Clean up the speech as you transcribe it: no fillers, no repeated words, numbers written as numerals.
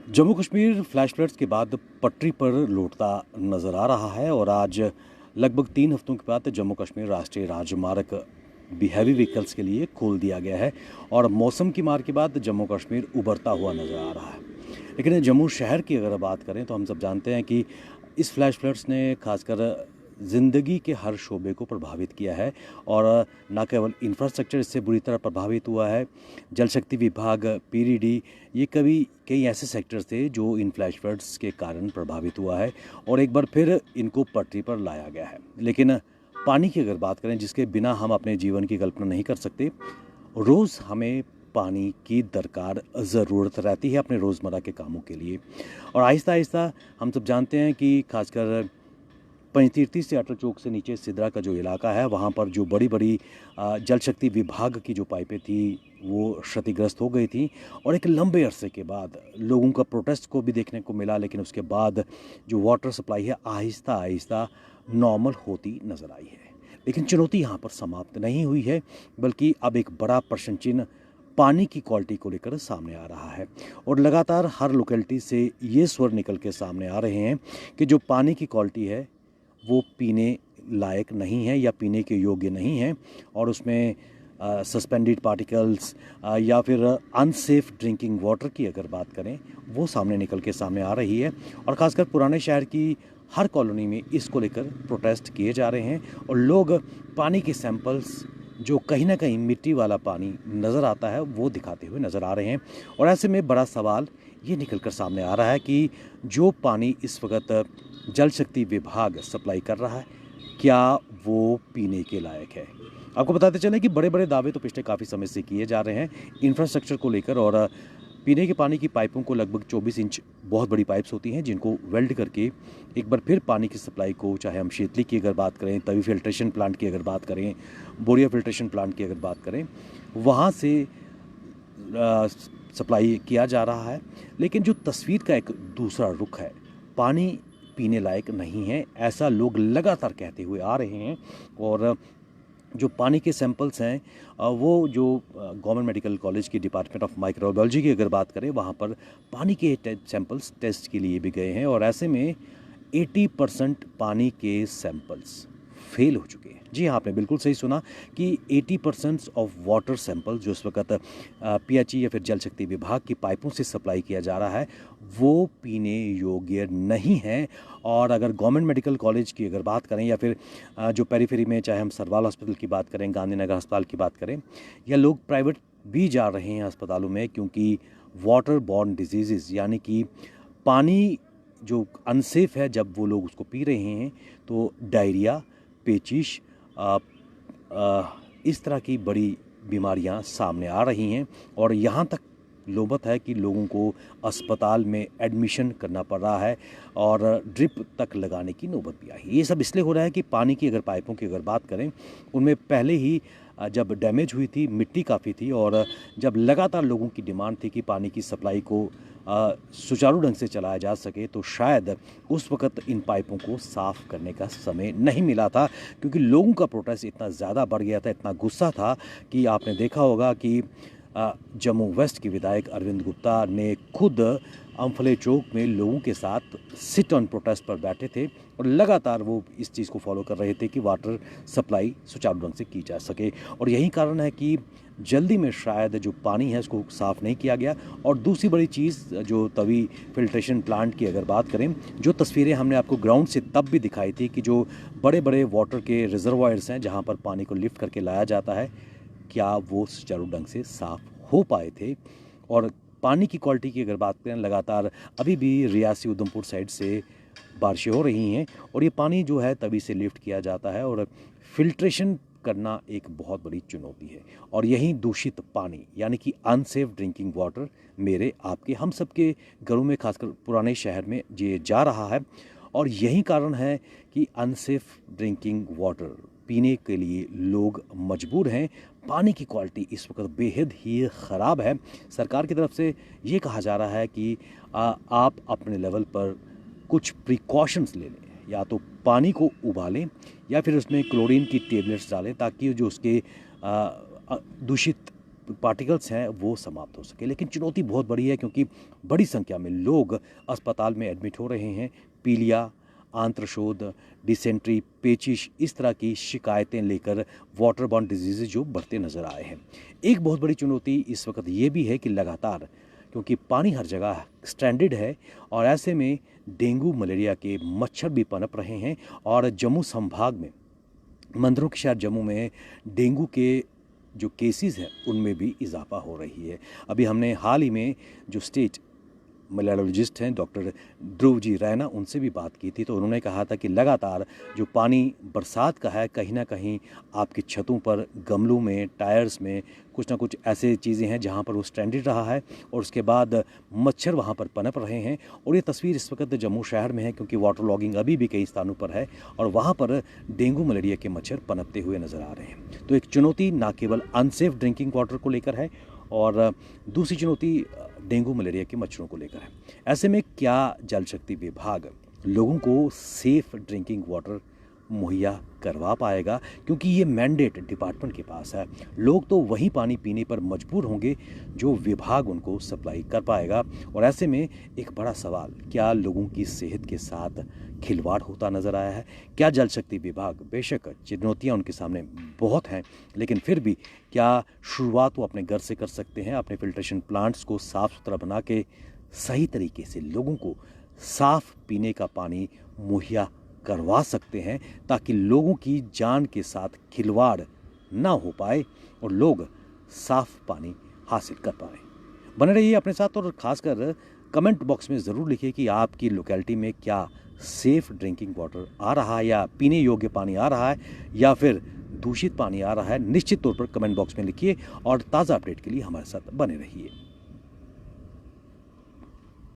Jammu Kashmir flash floods के बाद पटरी पर लौटता नज़र आ रहा है और आज लगभग 3 हफ्तों के बाद जम्मू कश्मीर राष्ट्रीय राजमार्ग भी हैवी व्हीकल्स के लिए खोल दिया गया है और मौसम की मार के बाद जम्मू कश्मीर उभरता हुआ नज़र आ रहा है। लेकिन जम्मू शहर की अगर बात करें तो हम सब जानते हैं कि इस फ्लैश फ्लड्स ने खासकर ज़िंदगी के हर शोबे को प्रभावित किया है और न केवल इंफ्रास्ट्रक्चर इससे बुरी तरह प्रभावित हुआ है। जल शक्ति विभाग, पीडीडी, ये कई ऐसे सेक्टर्स थे जो इन फ्लैश फ्लड्स के कारण प्रभावित हुआ है और एक बार फिर इनको पटरी पर लाया गया है। लेकिन पानी की अगर बात करें, जिसके बिना हम अपने जीवन की कल्पना नहीं कर सकते, रोज़ हमें पानी की दरकार ज़रूरत रहती है अपने रोज़मर्रा के कामों के लिए। और आहिस्ता आहिस्ता हम सब जानते हैं कि खासकर पंचतीर्थी से अटल चौक से नीचे सिदरा का जो इलाका है, वहाँ पर जो बड़ी बड़ी जल शक्ति विभाग की जो पाइपें थी वो क्षतिग्रस्त हो गई थी और एक लंबे अरसे के बाद लोगों का प्रोटेस्ट को भी देखने को मिला। लेकिन उसके बाद जो वाटर सप्लाई है आहिस्ता आहिस्ता नॉर्मल होती नज़र आई है। लेकिन चुनौती यहाँ पर समाप्त नहीं हुई है, बल्कि अब एक बड़ा प्रश्न चिन्ह पानी की क्वालिटी को लेकर सामने आ रहा है और लगातार हर लोकेलिटी से ये स्वर निकल के सामने आ रहे हैं कि जो पानी की क्वालिटी है वो पीने लायक नहीं है या पीने के योग्य नहीं है और उसमें सस्पेंडेड पार्टिकल्स या फिर अनसेफ ड्रिंकिंग वाटर की अगर बात करें, वो सामने निकल के सामने आ रही है। और ख़ासकर पुराने शहर की हर कॉलोनी में इसको लेकर प्रोटेस्ट किए जा रहे हैं और लोग पानी के सैंपल्स, जो कहीं ना कहीं मिट्टी वाला पानी नज़र आता है, वो दिखाते हुए नज़र आ रहे हैं। और ऐसे में बड़ा सवाल ये निकल कर सामने आ रहा है कि जो पानी इस वक्त जल शक्ति विभाग सप्लाई कर रहा है, क्या वो पीने के लायक है? आपको बताते चलें कि बड़े बड़े दावे तो पिछले काफ़ी समय से किए जा रहे हैं इंफ्रास्ट्रक्चर को लेकर और पीने के पानी की पाइपों को लगभग 24 इंच बहुत बड़ी पाइप्स होती हैं जिनको वेल्ड करके एक बार फिर पानी की सप्लाई को, चाहे हम शीतली की अगर बात करें, तवी फिल्ट्रेशन प्लांट की अगर बात करें, बोरिया फिल्ट्रेशन प्लांट की अगर बात करें, वहाँ से सप्लाई किया जा रहा है। लेकिन जो तस्वीर का एक दूसरा रुख है, पानी पीने लायक नहीं है, ऐसा लोग लगातार कहते हुए आ रहे हैं। और जो पानी के सैंपल्स हैं वो जो गवर्नमेंट मेडिकल कॉलेज की डिपार्टमेंट ऑफ माइक्रोबायोलॉजी की अगर बात करें, वहाँ पर पानी के सैंपल्स टेस्ट के लिए भी गए हैं और ऐसे में 80% पानी के सैंपल्स फेल हो चुके हैं। जी हाँ, आपने बिल्कुल सही सुना कि 80% ऑफ वाटर सैंपल जो इस वक्त पीएचई या फिर जल शक्ति विभाग की पाइपों से सप्लाई किया जा रहा है, वो पीने योग्य नहीं है। और अगर गवर्नमेंट मेडिकल कॉलेज की अगर बात करें या फिर जो पेरीफेरी में, चाहे हम सरवाल हॉस्पिटल की बात करें, गांधीनगर अस्पताल की बात करें, या लोग प्राइवेट भी जा रहे हैं अस्पतालों में, क्योंकि वाटर बॉर्न डिजीज़ यानी कि पानी जो अनसेफ है, जब वो लोग उसको पी रहे हैं तो डायरिया, पेचिश, इस तरह की बड़ी बीमारियां सामने आ रही हैं और यहाँ तक नौबत है कि लोगों को अस्पताल में एडमिशन करना पड़ रहा है और ड्रिप तक लगाने की नौबत भी आई। ये सब इसलिए हो रहा है कि पानी की अगर पाइपों की अगर बात करें, उनमें पहले ही जब डैमेज हुई थी, मिट्टी काफ़ी थी और जब लगातार लोगों की डिमांड थी कि पानी की सप्लाई को सुचारू ढंग से चलाया जा सके, तो शायद उस वक्त इन पाइपों को साफ़ करने का समय नहीं मिला था, क्योंकि लोगों का प्रोटेस्ट इतना ज़्यादा बढ़ गया था, इतना गुस्सा था कि आपने देखा होगा कि जम्मू वेस्ट के विधायक अरविंद गुप्ता ने खुद अम्फले चौक में लोगों के साथ सिट ऑन प्रोटेस्ट पर बैठे थे और लगातार वो इस चीज़ को फॉलो कर रहे थे कि वाटर सप्लाई सुचारू ढंग से की जा सके। और यही कारण है कि जल्दी में शायद जो पानी है उसको साफ़ नहीं किया गया। और दूसरी बड़ी चीज़, जो तवी फिल्ट्रेशन प्लांट की अगर बात करें, जो तस्वीरें हमने आपको ग्राउंड से तब भी दिखाई थी कि जो बड़े बड़े वाटर के रिजर्वायर्स हैं जहाँ पर पानी को लिफ्ट करके लाया जाता है, क्या वो सुचारू ढंग से साफ़ हो पाए थे? और पानी की क्वालिटी की अगर बात करें, लगातार अभी भी रियासी उधमपुर साइड से बारिशें हो रही हैं और ये पानी जो है तभी से लिफ्ट किया जाता है और फिल्ट्रेशन करना एक बहुत बड़ी चुनौती है। और यही दूषित पानी यानी कि अनसेफ ड्रिंकिंग वाटर मेरे, आपके, हम सब के घरों में, खासकर पुराने शहर में ये जा रहा है। और यही कारण है कि अनसेफ ड्रिंकिंग वाटर पीने के लिए लोग मजबूर हैं। पानी की क्वालिटी इस वक्त बेहद ही ख़राब है। सरकार की तरफ से ये कहा जा रहा है कि आप अपने लेवल पर कुछ प्रिकॉशंस ले लें, या तो पानी को उबालें या फिर उसमें क्लोरीन की टेबलेट्स डालें, ताकि जो उसके दूषित पार्टिकल्स हैं वो समाप्त हो सके। लेकिन चुनौती बहुत बड़ी है क्योंकि बड़ी संख्या में लोग अस्पताल में एडमिट हो रहे हैं। पीलिया, आंत्रशोथ, डिसेंट्री, पेचिश, इस तरह की शिकायतें लेकर वाटर बॉर्न डिजीज़ जो बढ़ते नज़र आए हैं। एक बहुत बड़ी चुनौती इस वक्त ये भी है कि लगातार, क्योंकि पानी हर जगह स्ट्रैंडेड है और ऐसे में डेंगू मलेरिया के मच्छर भी पनप रहे हैं और जम्मू संभाग में, मंदिरों के शहर जम्मू में डेंगू के जो केसेस हैं उनमें भी इजाफा हो रही है। अभी हमने हाल ही में जो स्टेट मलेरियोलॉजिस्ट हैं डॉक्टर ध्रुव जी रैना, उनसे भी बात की थी, तो उन्होंने कहा था कि लगातार जो पानी बरसात का है कहीं ना कहीं आपकी छतों पर, गमलों में, टायर्स में कुछ ना कुछ ऐसे चीज़ें हैं जहां पर वो स्ट्रैंडेड रहा है और उसके बाद मच्छर वहां पर पनप रहे हैं। और ये तस्वीर इस वक्त जम्मू शहर में है क्योंकि वाटर लॉगिंग अभी भी कई स्थानों पर है और वहाँ पर डेंगू मलेरिया के मच्छर पनपते हुए नज़र आ रहे हैं। तो एक चुनौती ना केवल अनसेफ ड्रिंकिंग वाटर को लेकर है और दूसरी चुनौती डेंगू मलेरिया के मच्छरों को लेकर है। ऐसे में क्या जल शक्ति विभाग लोगों को सेफ ड्रिंकिंग वाटर मुहैया करवा पाएगा, क्योंकि ये मैंडेट डिपार्टमेंट के पास है। लोग तो वही पानी पीने पर मजबूर होंगे जो विभाग उनको सप्लाई कर पाएगा। और ऐसे में एक बड़ा सवाल, क्या लोगों की सेहत के साथ खिलवाड़ होता नज़र आया है? क्या जल शक्ति विभाग, बेशक चुनौतियाँ उनके सामने बहुत हैं, लेकिन फिर भी क्या शुरुआत वो अपने घर से कर सकते हैं? अपने फिल्ट्रेशन प्लांट्स को साफ़ सुथरा बना के सही तरीके से लोगों को साफ़ पीने का पानी मुहैया करवा सकते हैं ताकि लोगों की जान के साथ खिलवाड़ ना हो पाए और लोग साफ पानी हासिल कर पाएँ। बने रहिए अपने साथ और ख़ासकर कमेंट बॉक्स में ज़रूर लिखिए कि आपकी लोकेलिटी में क्या सेफ़ ड्रिंकिंग वाटर आ रहा है या पीने योग्य पानी आ रहा है या फिर दूषित पानी आ रहा है। निश्चित तौर पर कमेंट बॉक्स में लिखिए और ताज़ा अपडेट के लिए हमारे साथ बने रहिए।